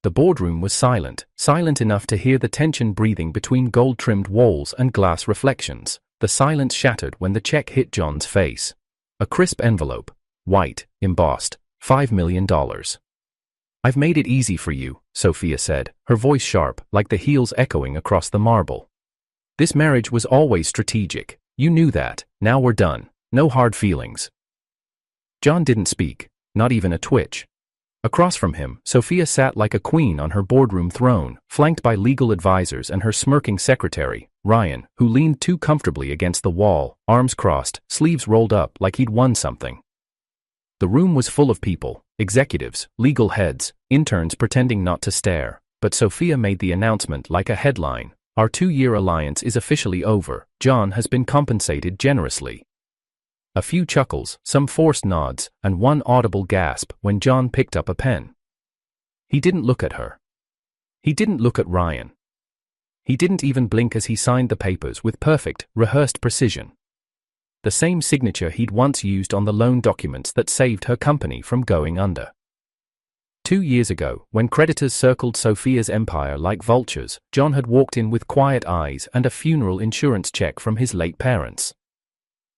The boardroom was silent, silent enough to hear the tension breathing between gold-trimmed walls and glass reflections. The silence shattered when the check hit John's face. A crisp envelope, white, embossed, $5 million. "I've made it easy for you," Sophia said, her voice sharp, like the heels echoing across the marble. "This marriage was always strategic. You knew that. Now we're done. No hard feelings." John didn't speak, not even a twitch. Across from him, Sophia sat like a queen on her boardroom throne, flanked by legal advisors and her smirking secretary, Ryan, who leaned too comfortably against the wall, arms crossed, sleeves rolled up like he'd won something. The room was full of people, executives, legal heads, interns pretending not to stare, but Sophia made the announcement like a headline. "Our 2-year alliance is officially over. John has been compensated generously." A few chuckles, some forced nods, and one audible gasp when John picked up a pen. He didn't look at her. He didn't look at Ryan. He didn't even blink as he signed the papers with perfect, rehearsed precision. The same signature he'd once used on the loan documents that saved her company from going under. 2 years ago, when creditors circled Sophia's empire like vultures, John had walked in with quiet eyes and a funeral insurance check from his late parents.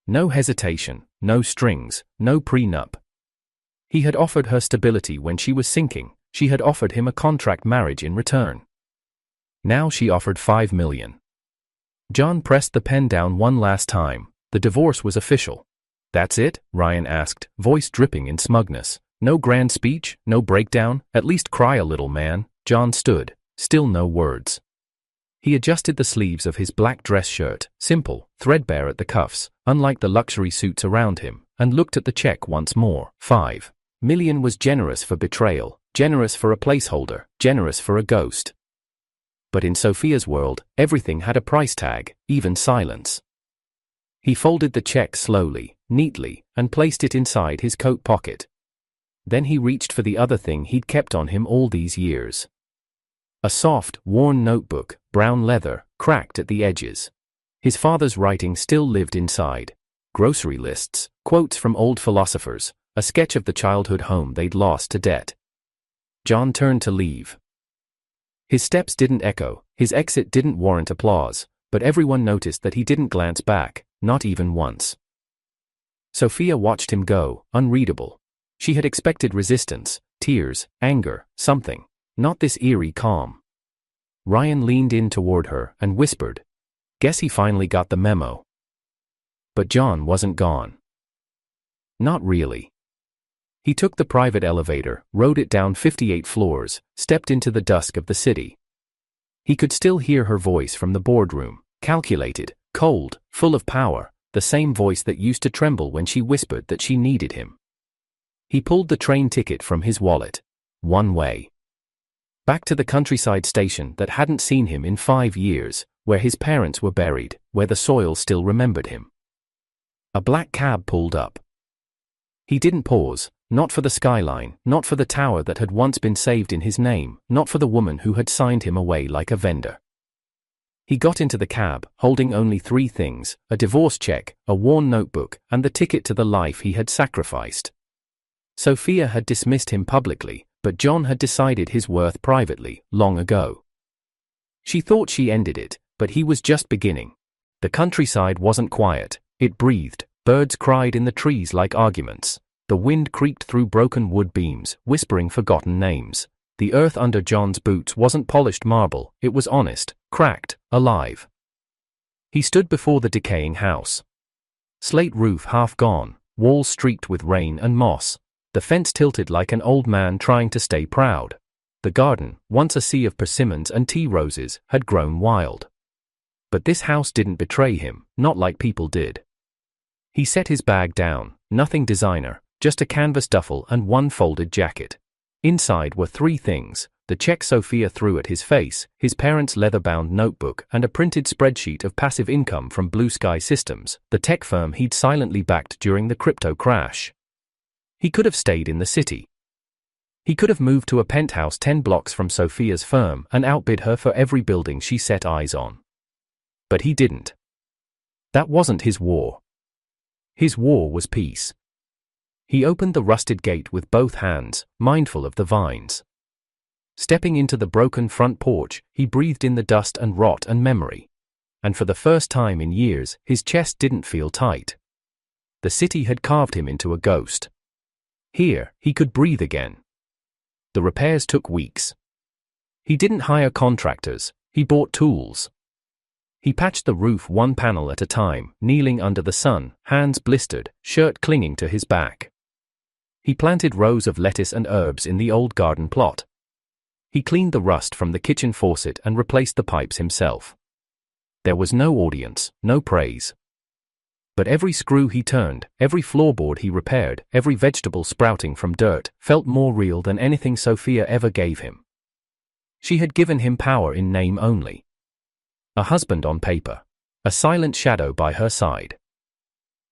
No hesitation, no strings, no prenup. He had offered her stability when she was sinking. She had offered him a contract marriage in return. Now she offered $5 million. John pressed the pen down one last time. The divorce was official. "That's it?" Ryan asked, voice dripping in smugness. "No grand speech, no breakdown, at least cry a little, man." John stood, still no words. He adjusted the sleeves of his black dress shirt, simple, threadbare at the cuffs, unlike the luxury suits around him, and looked at the check once more. $5 million was generous for betrayal, generous for a placeholder, generous for a ghost. But in Sophia's world, everything had a price tag, even silence. He folded the check slowly, neatly, and placed it inside his coat pocket. Then he reached for the other thing he'd kept on him all these years. A soft, worn notebook, brown leather, cracked at the edges. His father's writing still lived inside. Grocery lists, quotes from old philosophers, a sketch of the childhood home they'd lost to debt. John turned to leave. His steps didn't echo, his exit didn't warrant applause, but everyone noticed that he didn't glance back, not even once. Sophia watched him go, unreadable. She had expected resistance, tears, anger, something. Not this eerie calm. Ryan leaned in toward her and whispered, "Guess he finally got the memo." But John wasn't gone. Not really. He took the private elevator, rode it down 58 floors, stepped into the dusk of the city. He could still hear her voice from the boardroom, calculated, cold, full of power, the same voice that used to tremble when she whispered that she needed him. He pulled the train ticket from his wallet. One way. Back to the countryside station that hadn't seen him in 5 years, where his parents were buried, where the soil still remembered him. A black cab pulled up. He didn't pause, not for the skyline, not for the tower that had once been saved in his name, not for the woman who had signed him away like a vendor. He got into the cab, holding only 3 things, a divorce check, a worn notebook, and the ticket to the life he had sacrificed. Sophia had dismissed him publicly, but John had decided his worth privately, long ago. She thought she ended it, but he was just beginning. The countryside wasn't quiet, it breathed, birds cried in the trees like arguments, the wind creaked through broken wood beams, whispering forgotten names. The earth under John's boots wasn't polished marble, it was honest, cracked, alive. He stood before the decaying house. Slate roof half gone, walls streaked with rain and moss. The fence tilted like an old man trying to stay proud. The garden, once a sea of persimmons and tea roses, had grown wild. But this house didn't betray him, not like people did. He set his bag down, nothing designer, just a canvas duffel and one folded jacket. Inside were 3 things, the check Sophia threw at his face, his parents' leather-bound notebook, and a printed spreadsheet of passive income from Blue Sky Systems, the tech firm he'd silently backed during the crypto crash. He could have stayed in the city. He could have moved to a penthouse 10 blocks from Sophia's firm and outbid her for every building she set eyes on. But he didn't. That wasn't his war. His war was peace. He opened the rusted gate with both hands, mindful of the vines. Stepping into the broken front porch, he breathed in the dust and rot and memory. And for the first time in years, his chest didn't feel tight. The city had carved him into a ghost. Here, he could breathe again. The repairs took weeks. He didn't hire contractors, he bought tools. He patched the roof one panel at a time, kneeling under the sun, hands blistered, shirt clinging to his back. He planted rows of lettuce and herbs in the old garden plot. He cleaned the rust from the kitchen faucet and replaced the pipes himself. There was no audience, no praise. But every screw he turned, every floorboard he repaired, every vegetable sprouting from dirt, felt more real than anything Sophia ever gave him. She had given him power in name only. A husband on paper. A silent shadow by her side.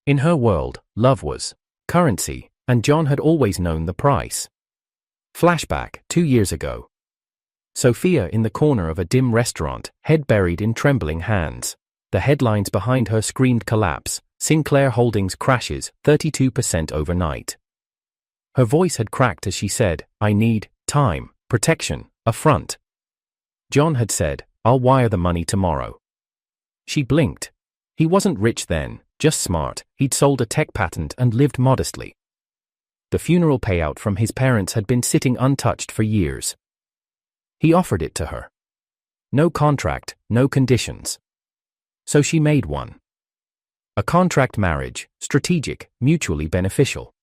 In her world, love was currency, and John had always known the price. Flashback, 2 years ago. Sophia in the corner of a dim restaurant, head buried in trembling hands. The headlines behind her screamed collapse. Sinclair Holdings crashes, 32% overnight. Her voice had cracked as she said, I need time, protection, a front. John had said, I'll wire the money tomorrow. She blinked. He wasn't rich then, just smart. He'd sold a tech patent and lived modestly. The funeral payout from his parents had been sitting untouched for years. He offered it to her. No contract, no conditions. So she made one. A contract marriage, strategic, mutually beneficial.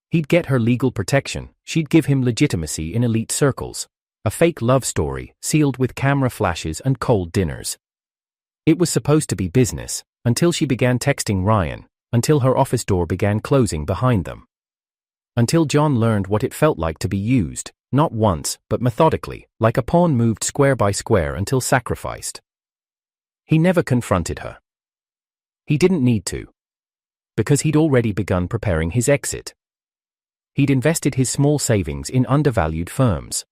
He'd get her legal protection, she'd give him legitimacy in elite circles. A fake love story, sealed with camera flashes and cold dinners. It was supposed to be business, until she began texting Ryan, until her office door began closing behind them. Until John learned what it felt like to be used, not once, but methodically, like a pawn moved square by square until sacrificed. He never confronted her. He didn't need to. Because he'd already begun preparing his exit. He'd invested his small savings in undervalued firms.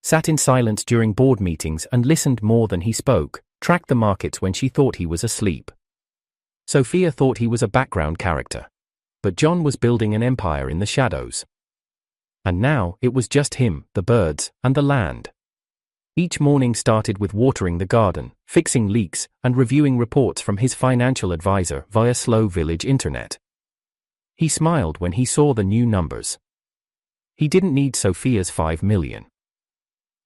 Sat in silence during board meetings and listened more than he spoke, tracked the markets when she thought he was asleep. Sophia thought he was a background character. But John was building an empire in the shadows. And now, it was just him, the birds, and the land. Each morning started with watering the garden, fixing leaks, and reviewing reports from his financial advisor via slow village internet. He smiled when he saw the new numbers. He didn't need Sophia's 5 million.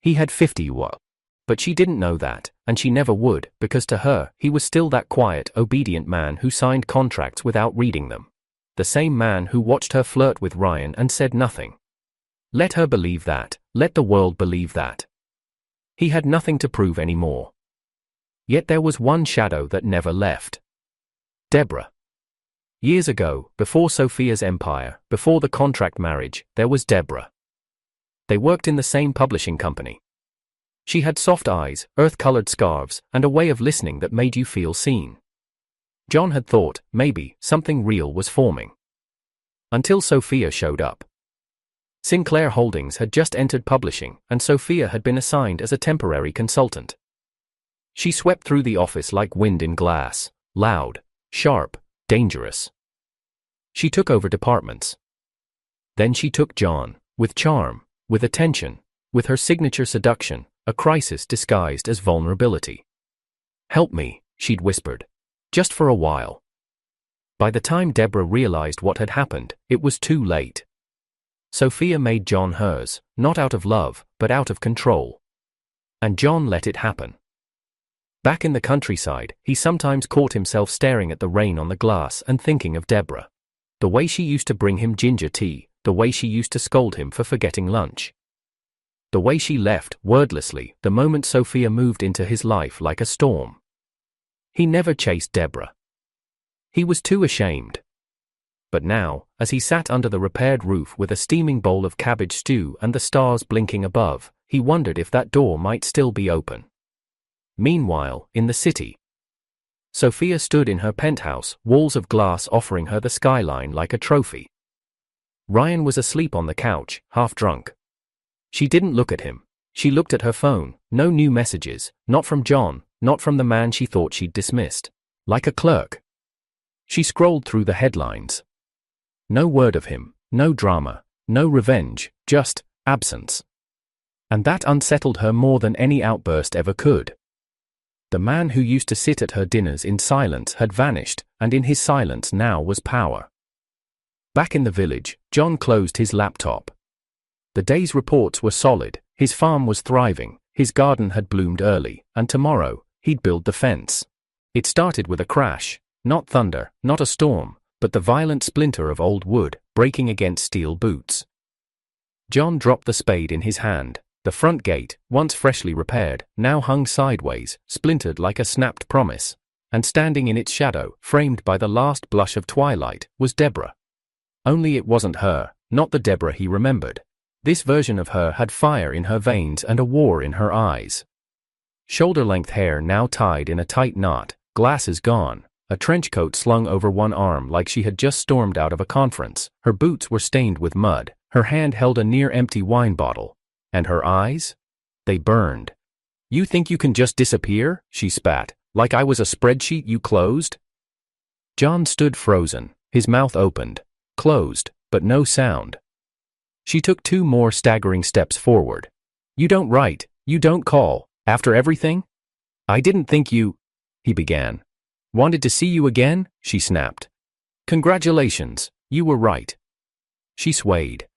He had 50 well. But she didn't know that, and she never would, because to her, he was still that quiet, obedient man who signed contracts without reading them. The same man who watched her flirt with Ryan and said nothing. Let her believe that, let the world believe that. He had nothing to prove anymore. Yet there was one shadow that never left. Deborah. Years ago, before Sophia's empire, before the contract marriage, there was Deborah. They worked in the same publishing company. She had soft eyes, earth-colored scarves, and a way of listening that made you feel seen. John had thought, maybe, something real was forming. Until Sophia showed up. Sinclair Holdings had just entered publishing, and Sophia had been assigned as a temporary consultant. She swept through the office like wind in glass, loud, sharp, dangerous. She took over departments. Then she took John, with charm, with attention, with her signature seduction, a crisis disguised as vulnerability. Help me, she'd whispered. Just for a while. By the time Deborah realized what had happened, it was too late. Sophia made John hers, not out of love, but out of control. And John let it happen. Back in the countryside, he sometimes caught himself staring at the rain on the glass and thinking of Deborah. The way she used to bring him ginger tea, the way she used to scold him for forgetting lunch. The way she left, wordlessly, the moment Sophia moved into his life like a storm. He never chased Deborah. He was too ashamed. But now, as he sat under the repaired roof with a steaming bowl of cabbage stew and the stars blinking above, he wondered if that door might still be open. Meanwhile, in the city, Sophia stood in her penthouse, walls of glass offering her the skyline like a trophy. Ryan was asleep on the couch, half drunk. She didn't look at him. She looked at her phone, no new messages, not from John, not from the man she thought she'd dismissed. Like a clerk. She scrolled through the headlines. No word of him, no drama, no revenge, just absence. And that unsettled her more than any outburst ever could. The man who used to sit at her dinners in silence had vanished, and in his silence now was power. Back in the village, John closed his laptop. The day's reports were solid, his farm was thriving, his garden had bloomed early, and tomorrow, he'd build the fence. It started with a crash, not thunder, not a storm, but the violent splinter of old wood, breaking against steel boots. John dropped the spade in his hand. The front gate, once freshly repaired, now hung sideways, splintered like a snapped promise. And standing in its shadow, framed by the last blush of twilight, was Deborah. Only it wasn't her, not the Deborah he remembered. This version of her had fire in her veins and a war in her eyes. Shoulder-length hair now tied in a tight knot, glasses gone, a trench coat slung over one arm like she had just stormed out of a conference. Her boots were stained with mud, her hand held a near-empty wine bottle. And her eyes? They burned. "You think you can just disappear?" she spat. "Like I was a spreadsheet you closed?" John stood frozen, his mouth opened, closed, but no sound. She took 2 more staggering steps forward. "You don't write, you don't call, after everything?" "I didn't think you—" he began. "Wanted to see you again?" she snapped. "Congratulations, you were right." She swayed.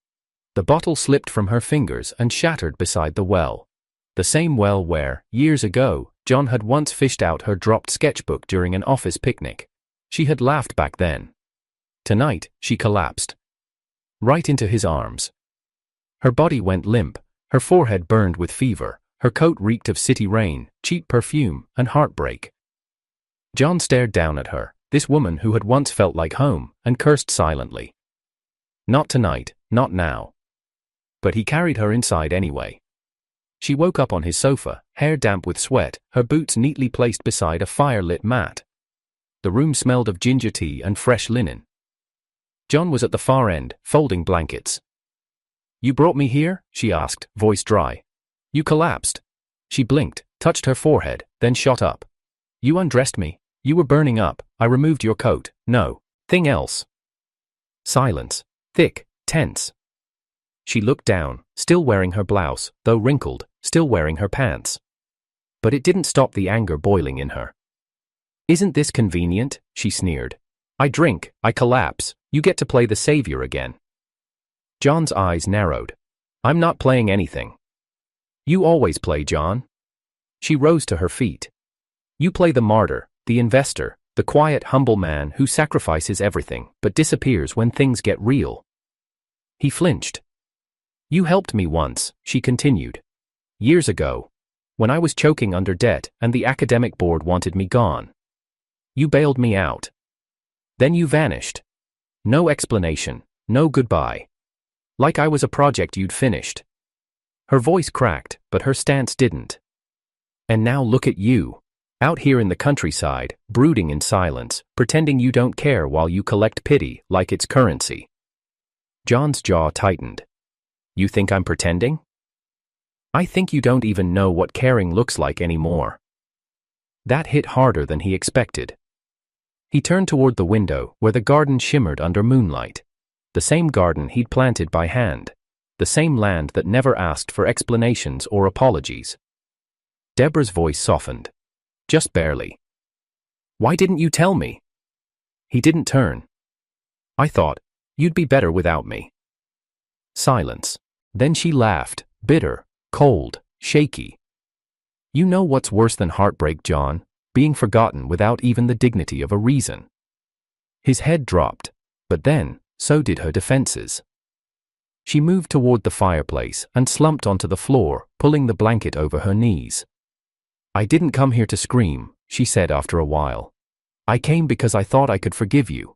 The bottle slipped from her fingers and shattered beside the well. The same well where, years ago, John had once fished out her dropped sketchbook during an office picnic. She had laughed back then. Tonight, she collapsed. Right into his arms. Her body went limp, her forehead burned with fever, her coat reeked of city rain, cheap perfume, and heartbreak. John stared down at her, this woman who had once felt like home, and cursed silently. Not tonight, not now. But he carried her inside anyway. She woke up on his sofa, hair damp with sweat, her boots neatly placed beside a fire-lit mat. The room smelled of ginger tea and fresh linen. John was at the far end, folding blankets. "You brought me here?" she asked, voice dry. "You collapsed." She blinked, touched her forehead, then shot up. "You undressed me. You were burning up. I removed your coat. No thing else." Silence. Thick, tense. She looked down, still wearing her blouse, though wrinkled, still wearing her pants. But it didn't stop the anger boiling in her. "Isn't this convenient?" she sneered. "I drink, I collapse, you get to play the savior again." John's eyes narrowed. "I'm not playing anything." "You always play, John." She rose to her feet. "You play the martyr, the investor, the quiet, humble man who sacrifices everything but disappears when things get real." He flinched. "You helped me once," she continued. "Years ago. When I was choking under debt and the academic board wanted me gone. You bailed me out. Then you vanished. No explanation, no goodbye. Like I was a project you'd finished." Her voice cracked, but her stance didn't. "And now look at you. Out here in the countryside, brooding in silence, pretending you don't care while you collect pity like it's currency." John's jaw tightened. "You think I'm pretending?" "I think you don't even know what caring looks like anymore." That hit harder than he expected. He turned toward the window, where the garden shimmered under moonlight. The same garden he'd planted by hand. The same land that never asked for explanations or apologies. Deborah's voice softened. Just barely. "Why didn't you tell me?" He didn't turn. "I thought, you'd be better without me." Silence. Then she laughed, bitter, cold, shaky. "You know what's worse than heartbreak, John? Being forgotten without even the dignity of a reason." His head dropped, but then, so did her defenses. She moved toward the fireplace and slumped onto the floor, pulling the blanket over her knees. "I didn't come here to scream," she said after a while. "I came because I thought I could forgive you.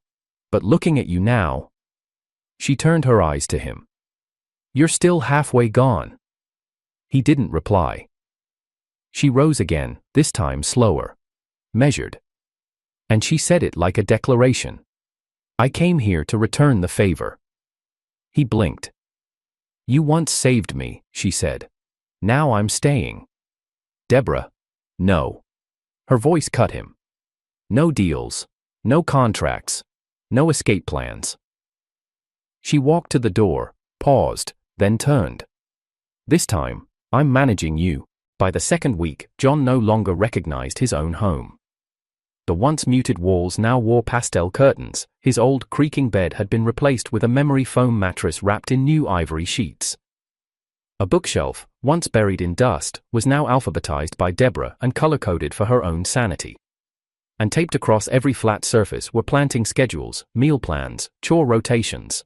But looking at you now..." She turned her eyes to him. "You're still halfway gone." He didn't reply. She rose again, this time slower. Measured. And she said it like a declaration. "I came here to return the favor." He blinked. "You once saved me," she said. "Now I'm staying." "Deborah." "No." Her voice cut him. "No deals. No contracts. No escape plans." She walked to the door, paused, then turned. This time, I'm managing you. By the second week, John no longer recognized his own home. The once muted walls now wore pastel curtains, his old creaking bed had been replaced with a memory foam mattress wrapped in new ivory sheets. A bookshelf, once buried in dust, was now alphabetized by Deborah and color-coded for her own sanity. And taped across every flat surface were planting schedules, meal plans, chore rotations.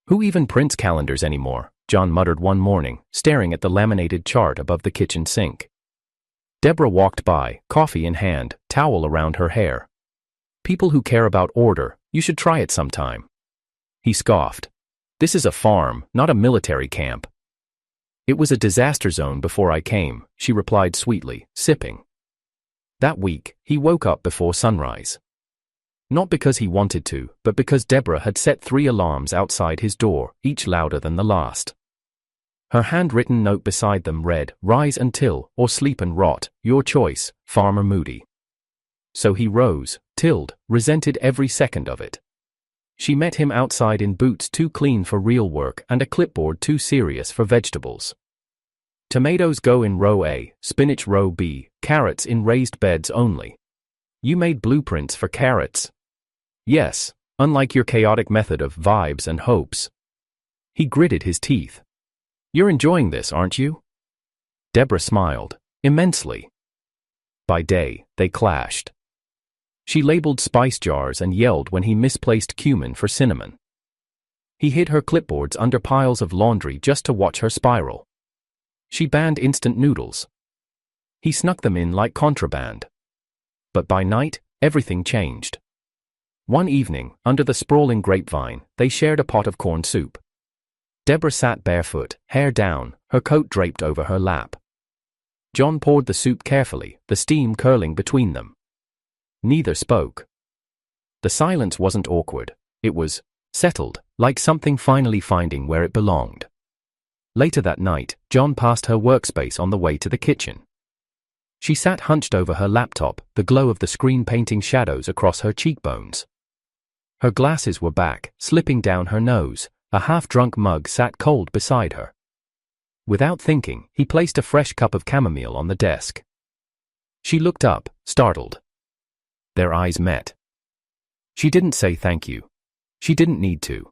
Who even prints calendars anymore? John muttered one morning, staring at the laminated chart above the kitchen sink. Deborah walked by, coffee in hand, towel around her hair. People who care about order, you should try it sometime. He scoffed. This is a farm, not a military camp. It was a disaster zone before I came, she replied sweetly, sipping. That week, he woke up before sunrise. Not because he wanted to, but because Deborah had set 3 alarms outside his door, each louder than the last. Her handwritten note beside them read, "Rise and till, or sleep and rot, your choice, Farmer Moody." So he rose, tilled, resented every second of it. She met him outside in boots too clean for real work and a clipboard too serious for vegetables. Tomatoes go in row A, spinach row B, carrots in raised beds only. You made blueprints for carrots. Yes, unlike your chaotic method of vibes and hopes. He gritted his teeth. You're enjoying this, aren't you? Deborah smiled, immensely. By day, they clashed. She labeled spice jars and yelled when he misplaced cumin for cinnamon. He hid her clipboards under piles of laundry just to watch her spiral. She banned instant noodles. He snuck them in like contraband. But by night, everything changed. One evening, under the sprawling grapevine, they shared a pot of corn soup. Deborah sat barefoot, hair down, her coat draped over her lap. John poured the soup carefully, the steam curling between them. Neither spoke. The silence wasn't awkward, it was settled, like something finally finding where it belonged. Later that night, John passed her workspace on the way to the kitchen. She sat hunched over her laptop, the glow of the screen painting shadows across her cheekbones. Her glasses were back, slipping down her nose. A half-drunk mug sat cold beside her. Without thinking, he placed a fresh cup of chamomile on the desk. She looked up, startled. Their eyes met. She didn't say thank you. She didn't need to.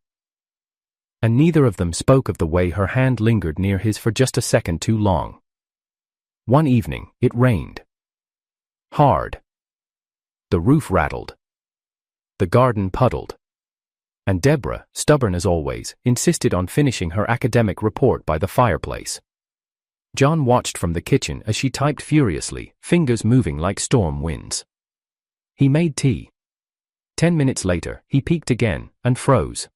And neither of them spoke of the way her hand lingered near his for just a second too long. One evening, it rained. Hard. The roof rattled. The garden puddled. And Deborah, stubborn as always, insisted on finishing her academic report by the fireplace. John watched from the kitchen as she typed furiously, fingers moving like storm winds. He made tea. 10 minutes later, he peeked again, and froze.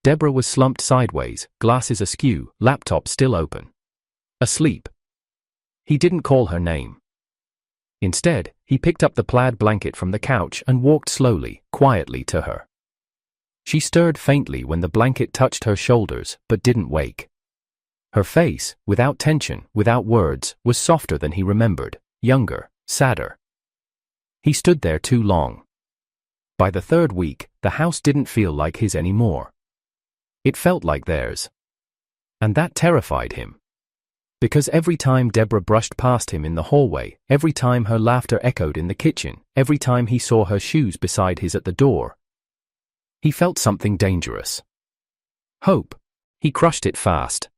Deborah was slumped sideways, glasses askew, laptop still open. Asleep. He didn't call her name. Instead, he picked up the plaid blanket from the couch and walked slowly, quietly to her. She stirred faintly when the blanket touched her shoulders, but didn't wake. Her face, without tension, without words, was softer than he remembered, younger, sadder. He stood there too long. By the 3rd week, the house didn't feel like his anymore. It felt like theirs. And that terrified him. Because every time Deborah brushed past him in the hallway, every time her laughter echoed in the kitchen, every time he saw her shoes beside his at the door, he felt something dangerous. Hope. He crushed it fast.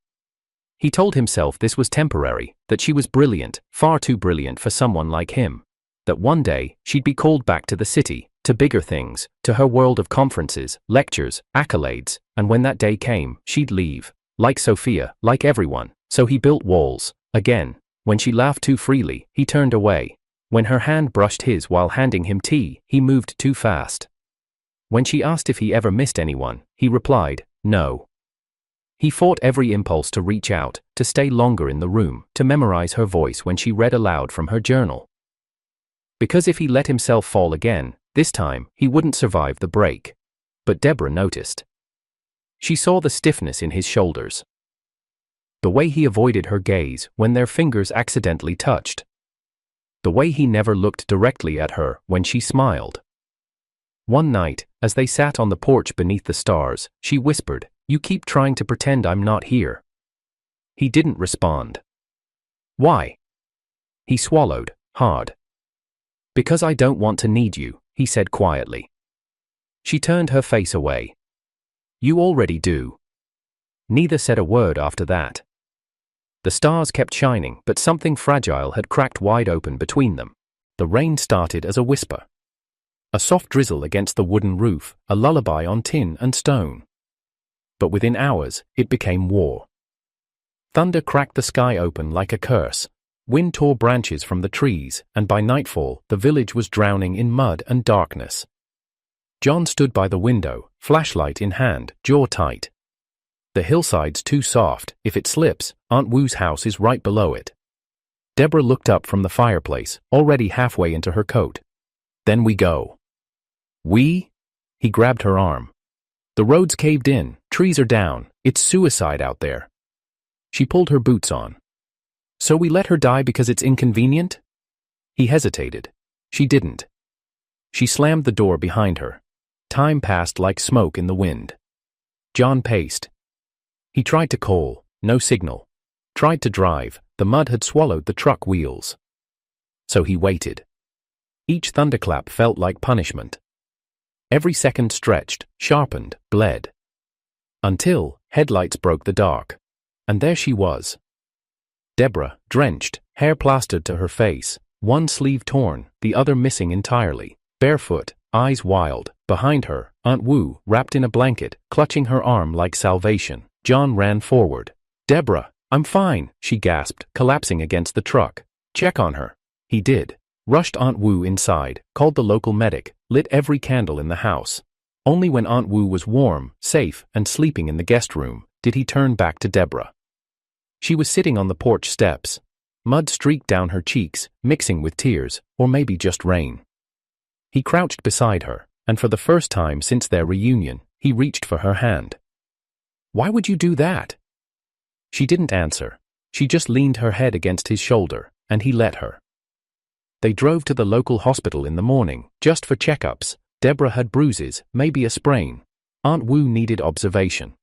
He told himself this was temporary, that she was brilliant, far too brilliant for someone like him. That one day, she'd be called back to the city, to bigger things, to her world of conferences, lectures, accolades, and when that day came, she'd leave. Like Sophia, like everyone, so he built walls. Again, when she laughed too freely, he turned away. When her hand brushed his while handing him tea, he moved too fast. When she asked if he ever missed anyone, he replied, no. He fought every impulse to reach out, to stay longer in the room, to memorize her voice when she read aloud from her journal. Because if he let himself fall again, this time, he wouldn't survive the break. But Deborah noticed. She saw the stiffness in his shoulders. The way he avoided her gaze when their fingers accidentally touched. The way he never looked directly at her when she smiled. One night, as they sat on the porch beneath the stars, she whispered, "You keep trying to pretend I'm not here." He didn't respond. Why? He swallowed, hard. Because I don't want to need you, he said quietly. She turned her face away. You already do. Neither said a word after that. The stars kept shining, but something fragile had cracked wide open between them. The rain started as a whisper. A soft drizzle against the wooden roof, a lullaby on tin and stone. But within hours, it became war. Thunder cracked the sky open like a curse. Wind tore branches from the trees, and by nightfall, the village was drowning in mud and darkness. John stood by the window, flashlight in hand, jaw tight. The hillside's too soft. If it slips, Aunt Wu's house is right below it. Deborah looked up from the fireplace, already halfway into her coat. Then we go. We? He grabbed her arm. The road's caved in, trees are down, it's suicide out there. She pulled her boots on. So we let her die because it's inconvenient? He hesitated. She didn't. She slammed the door behind her. Time passed like smoke in the wind. John paced. He tried to call, no signal. Tried to drive, the mud had swallowed the truck wheels. So he waited. Each thunderclap felt like punishment. Every second stretched, sharpened, bled. Until headlights broke the dark. And there she was. Deborah, drenched, hair plastered to her face, one sleeve torn, the other missing entirely, barefoot, eyes wild. Behind her, Aunt Wu, wrapped in a blanket, clutching her arm like salvation. John ran forward. Deborah, I'm fine, she gasped, collapsing against the truck. Check on her. He did. Rushed Aunt Wu inside, called the local medic, lit every candle in the house. Only when Aunt Wu was warm, safe, and sleeping in the guest room, did he turn back to Deborah. She was sitting on the porch steps. Mud streaked down her cheeks, mixing with tears, or maybe just rain. He crouched beside her, and for the first time since their reunion, he reached for her hand. Why would you do that? She didn't answer. She just leaned her head against his shoulder, and he let her. They drove to the local hospital in the morning, just for checkups. Deborah had bruises, maybe a sprain. Aunt Wu needed observation.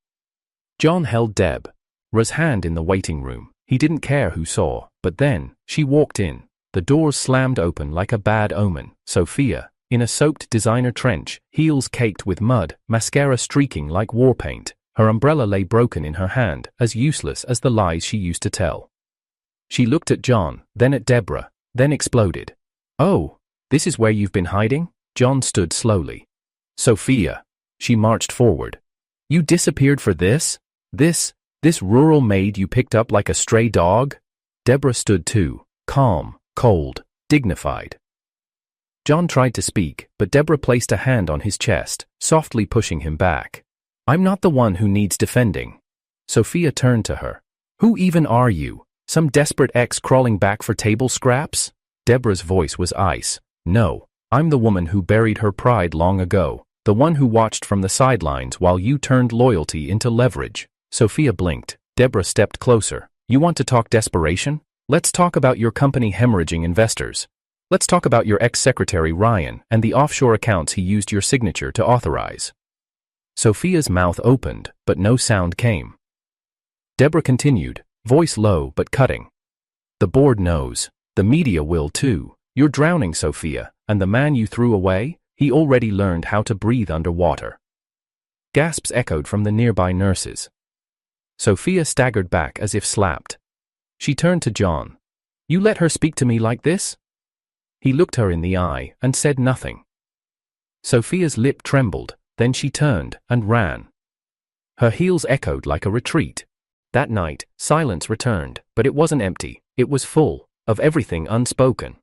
John held Deborah's hand in the waiting room. He didn't care who saw, but then, she walked in. The doors slammed open like a bad omen. Sophia, in a soaked designer trench, heels caked with mud, mascara streaking like war paint. Her umbrella lay broken in her hand, as useless as the lies she used to tell. She looked at John, then at Deborah, then exploded. Oh, this is where you've been hiding? John stood slowly. Sophia. She marched forward. You disappeared for this? This rural maid you picked up like a stray dog? Deborah stood too, calm, cold, dignified. John tried to speak, but Deborah placed a hand on his chest, softly pushing him back. I'm not the one who needs defending. Sophia turned to her. Who even are you? Some desperate ex crawling back for table scraps? Deborah's voice was ice. No, I'm the woman who buried her pride long ago, the one who watched from the sidelines while you turned loyalty into leverage. Sophia blinked. Deborah stepped closer. You want to talk desperation? Let's talk about your company hemorrhaging investors. Let's talk about your ex-secretary Ryan and the offshore accounts he used your signature to authorize. Sophia's mouth opened, but no sound came. Deborah continued, voice low but cutting. The board knows. The media will too. You're drowning, Sophia, and the man you threw away, he already learned how to breathe underwater. Gasps echoed from the nearby nurses. Sophia staggered back as if slapped. She turned to John. You let her speak to me like this? He looked her in the eye and said nothing. Sophia's lip trembled, then she turned and ran. Her heels echoed like a retreat. That night, silence returned, but it wasn't empty, it was full of everything unspoken.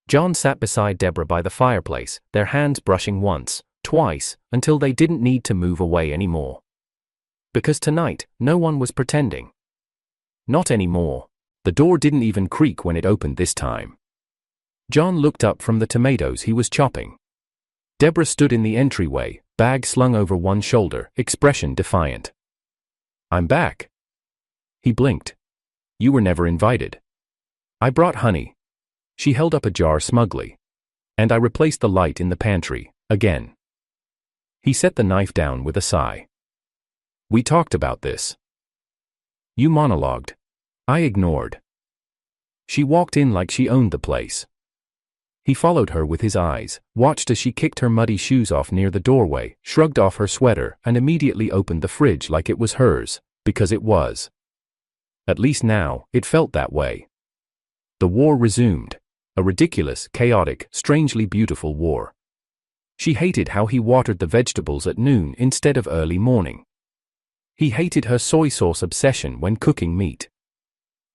John sat beside Deborah by the fireplace, their hands brushing once, twice, until they didn't need to move away anymore. Because tonight, no one was pretending. Not anymore. The door didn't even creak when it opened this time. John looked up from the tomatoes he was chopping. Deborah stood in the entryway, bag slung over one shoulder, expression defiant. I'm back. He blinked. You were never invited. I brought honey. She held up a jar smugly. And I replaced the light in the pantry, again. He set the knife down with a sigh. We talked about this. You monologued. I ignored. She walked in like she owned the place. He followed her with his eyes, watched as she kicked her muddy shoes off near the doorway, shrugged off her sweater, and immediately opened the fridge like it was hers, because it was. At least now, it felt that way. The war resumed. A ridiculous, chaotic, strangely beautiful war. She hated how he watered the vegetables at noon instead of early morning. He hated her soy sauce obsession when cooking meat.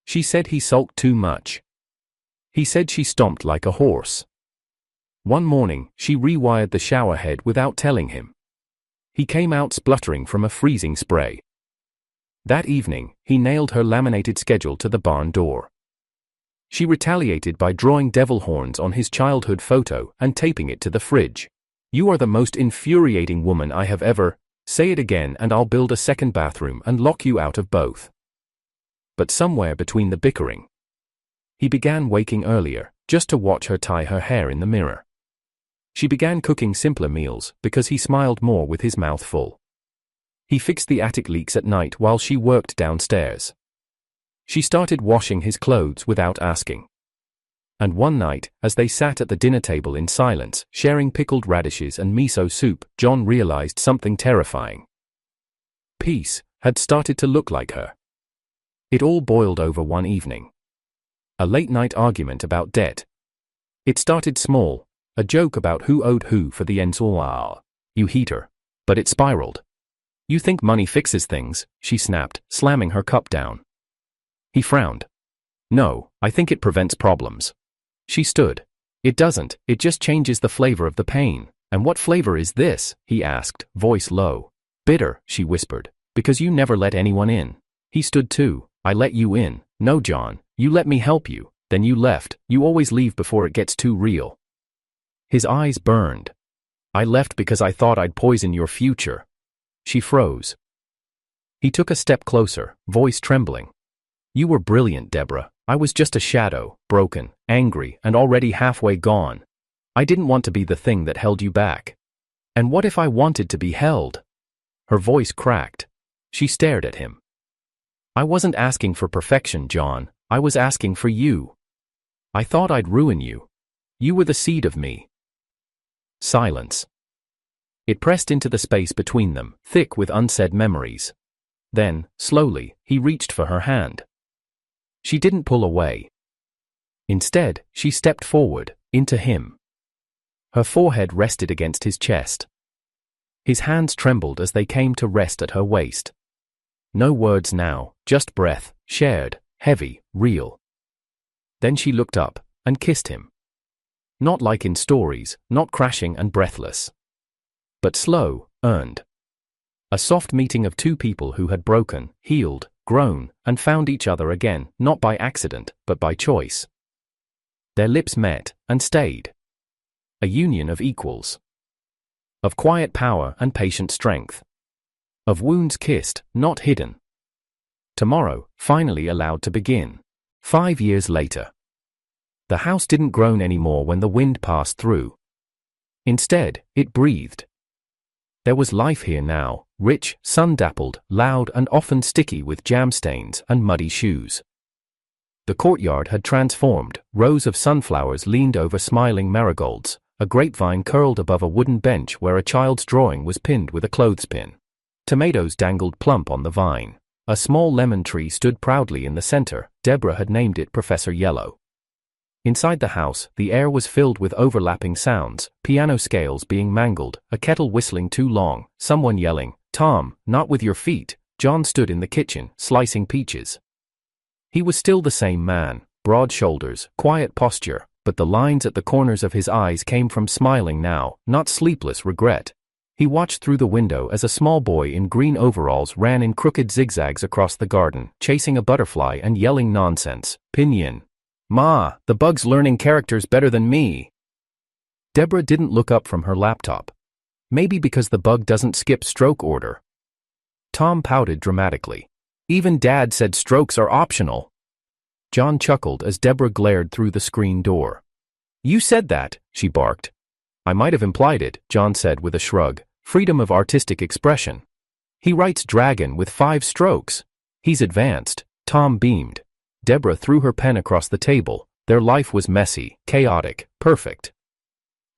She said he sulked too much. He said she stomped like a horse. One morning, she rewired the shower head without telling him. He came out spluttering from a freezing spray. That evening, he nailed her laminated schedule to the barn door. She retaliated by drawing devil horns on his childhood photo and taping it to the fridge. "You are the most infuriating woman I have ever. Say it again and I'll build a second bathroom and lock you out of both." But somewhere between the bickering, he began waking earlier, just to watch her tie her hair in the mirror. She began cooking simpler meals because he smiled more with his mouth full. He fixed the attic leaks at night while she worked downstairs. She started washing his clothes without asking. And one night, as they sat at the dinner table in silence, sharing pickled radishes and miso soup, John realized something terrifying. Peace had started to look like her. It all boiled over one evening. A late-night argument about debt. It started small, a joke about who owed who for the ensoir. You heater. But it spiraled. "You think money fixes things," she snapped, slamming her cup down. He frowned. "No, I think it prevents problems." She stood. "It doesn't, it just changes the flavor of the pain." "And what flavor is this?" he asked, voice low. "Bitter," she whispered, "because you never let anyone in." He stood too. "I let you in." "No, John, you let me help you, then you left. You always leave before it gets too real." His eyes burned. "I left because I thought I'd poison your future." She froze. He took a step closer, voice trembling. "You were brilliant, Deborah. I was just a shadow, broken, angry, and already halfway gone. I didn't want to be the thing that held you back. And what if I wanted to be held?" Her voice cracked. She stared at him. "I wasn't asking for perfection, John. I was asking for you. I thought I'd ruin you. You were the seed of me." Silence. It pressed into the space between them, thick with unsaid memories. Then, slowly, he reached for her hand. She didn't pull away. Instead, she stepped forward, into him. Her forehead rested against his chest. His hands trembled as they came to rest at her waist. No words now, just breath, shared, heavy, real. Then she looked up, and kissed him. Not like in stories, not crashing and breathless. But slow, earned. A soft meeting of two people who had broken, healed, grown, and found each other again, not by accident, but by choice. Their lips met, and stayed. A union of equals. Of quiet power and patient strength. Of wounds kissed, not hidden. Tomorrow, finally allowed to begin. 5 years later. The house didn't groan anymore when the wind passed through. Instead, it breathed. There was life here now, rich, sun-dappled, loud, and often sticky with jam stains and muddy shoes. The courtyard had transformed. Rows of sunflowers leaned over smiling marigolds. A grapevine curled above a wooden bench where a child's drawing was pinned with a clothespin. Tomatoes dangled plump on the vine. A small lemon tree stood proudly in the center. Deborah had named it Professor Yellow. Inside the house, the air was filled with overlapping sounds, piano scales being mangled, a kettle whistling too long, someone yelling, "Tom, not with your feet." John stood in the kitchen, slicing peaches. He was still the same man, broad shoulders, quiet posture, but the lines at the corners of his eyes came from smiling now, not sleepless regret. He watched through the window as a small boy in green overalls ran in crooked zigzags across the garden, chasing a butterfly and yelling nonsense. "Pinyin. Ma, the bug's learning characters better than me." Deborah didn't look up from her laptop. Maybe because the bug doesn't skip stroke order. Tom pouted dramatically. "Even Dad said strokes are optional." John chuckled as Deborah glared through the screen door. "You said that," she barked. "I might have implied it," John said with a shrug. "Freedom of artistic expression. He writes dragon with 5 strokes. He's advanced." Tom beamed. Deborah threw her pen across the table. Their life was messy, chaotic, perfect.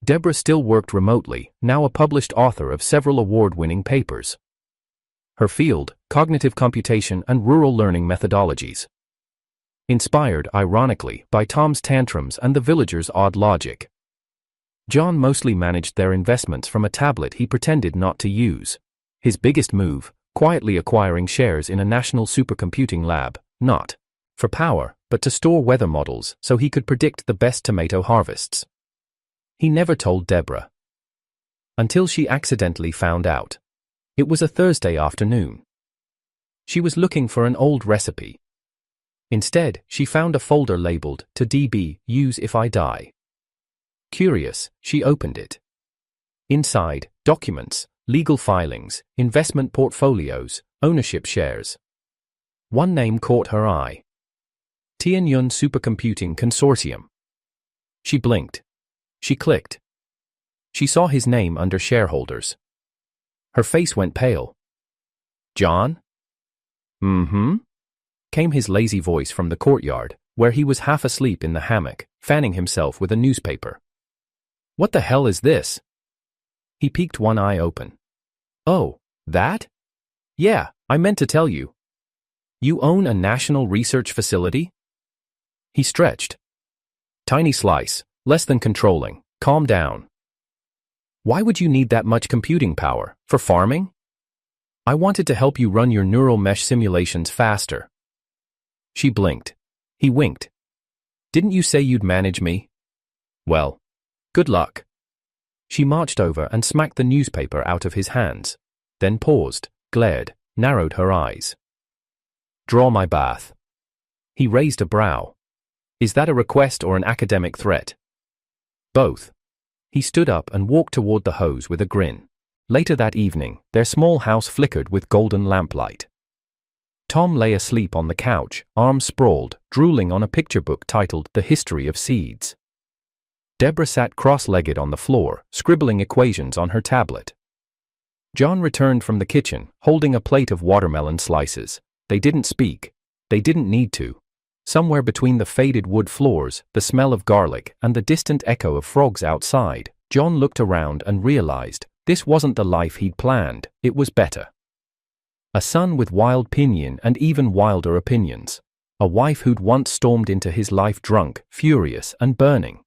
Deborah still worked remotely, now a published author of several award-winning papers. Her field, cognitive computation and rural learning methodologies. Inspired, ironically, by Tom's tantrums and the villagers' odd logic. John mostly managed their investments from a tablet he pretended not to use. His biggest move, quietly acquiring shares in a national supercomputing lab, not for power, but to store weather models so he could predict the best tomato harvests. He never told Deborah. Until she accidentally found out. It was a Thursday afternoon. She was looking for an old recipe. Instead, she found a folder labeled, "To DB, use if I die." Curious, she opened it. Inside, documents, legal filings, investment portfolios, ownership shares. One name caught her eye. Tianyun Supercomputing Consortium. She blinked. She clicked. She saw his name under shareholders. Her face went pale. "John?" "Mm-hmm," came his lazy voice from the courtyard, where he was half asleep in the hammock, fanning himself with a newspaper. "What the hell is this?" He peeked one eye open. "Oh, that? Yeah, I meant to tell you. You own a national research facility?" He stretched. "Tiny slice, less than controlling, calm down. Why would you need that much computing power, for farming? I wanted to help you run your neural mesh simulations faster." She blinked. He winked. "Didn't you say you'd manage me? Well, good luck." She marched over and smacked the newspaper out of his hands, then paused, glared, narrowed her eyes. "Draw my bath." He raised a brow. "Is that a request or an academic threat?" "Both." He stood up and walked toward the hose with a grin. Later that evening, their small house flickered with golden lamplight. Tom lay asleep on the couch, arms sprawled, drooling on a picture book titled The History of Seeds. Deborah sat cross-legged on the floor, scribbling equations on her tablet. John returned from the kitchen, holding a plate of watermelon slices. They didn't speak. They didn't need to. Somewhere between the faded wood floors, the smell of garlic, and the distant echo of frogs outside, John looked around and realized this wasn't the life he'd planned, it was better. A son with wild pinion and even wilder opinions. A wife who'd once stormed into his life drunk, furious, and burning.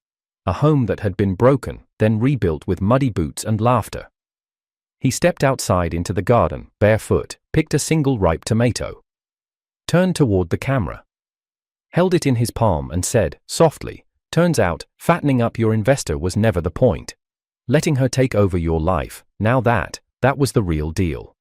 A home that had been broken, then rebuilt with muddy boots and laughter. He stepped outside into the garden, barefoot, picked a single ripe tomato. Turned toward the camera. Held it in his palm and said, softly, "Turns out, fattening up your investor was never the point. Letting her take over your life, now that was the real deal."